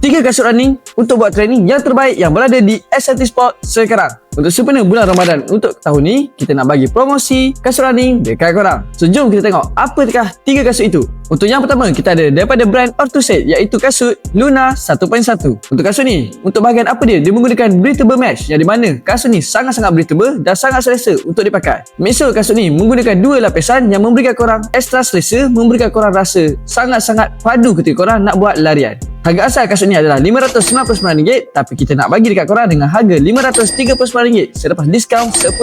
3 kasut running untuk buat training yang terbaik yang berada di SMT Sport sekarang. Untuk sempena bulan Ramadan untuk tahun ni, kita nak bagi promosi kasut running dekat korang. So jom kita tengok apakah 3 kasut itu. Untuk yang pertama, kita ada daripada brand Orthoset, iaitu kasut Luna 1.1. Untuk kasut ni, untuk bahagian apa dia? Dia menggunakan breathable mesh, yang di mana kasut ni sangat-sangat breathable dan sangat selesa untuk dipakai. Maksud kasut ni menggunakan 2 lapisan yang memberikan korang extra selesa, memberikan korang rasa sangat-sangat padu ketika korang nak buat larian. Harga asal kasut ni adalah RM599, tapi kita nak bagi dekat korang dengan harga RM539 selepas diskaun 10%.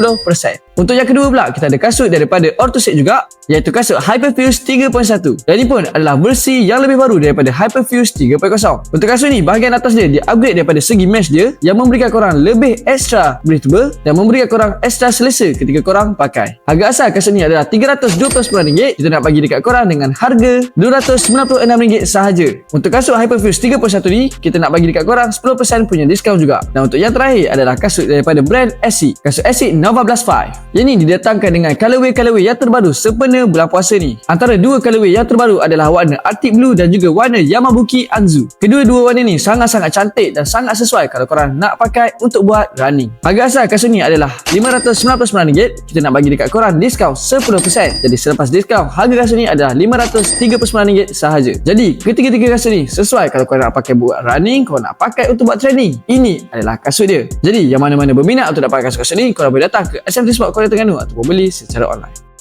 Untuk yang kedua pula, kita ada kasut daripada Orthoset juga, iaitu kasut Hyperfuse 3.1. Dan ini pun adalah versi yang lebih baru daripada Hyperfuse 3.0. Untuk kasut ni, bahagian atas dia di-upgrade daripada segi mesh dia yang memberikan korang lebih extra breathable dan memberikan korang extra selesa ketika korang pakai. Harga asal kasut ni adalah RM329. Kita nak bagi dekat korang dengan harga RM296 sahaja. Untuk kasut Hyperfuse 3.1 ni, kita nak bagi dekat korang 10% punya diskaun juga. Dan untuk yang terakhir adalah kasut daripada brand Asics. Kasut Asics Nova Blast 5. Yang ni didatangkan dengan colorway yang terbaru sempena bulan puasa ni. Antara 2 colorway yang terbaru adalah warna Arctic Blue dan juga warna Yamabuki Anzu. Kedua-dua warna ni sangat-sangat cantik dan sangat sesuai kalau korang nak pakai untuk buat running. Harga asal kasut ni adalah RM599. Kita nak bagi dekat korang diskaun 10%. Jadi selepas diskaun, harga kasut ni adalah RM539 sahaja. Jadi ketiga-tiga kasut ni sesuai kalau korang nak pakai buat running, korang nak pakai untuk buat training. Ini adalah kasut dia. Jadi yang mana-mana berminat untuk nak pakai kasut-kasut ni, korang boleh datang ke SMT Sport Kuala Terengganu ataupun beli secara online.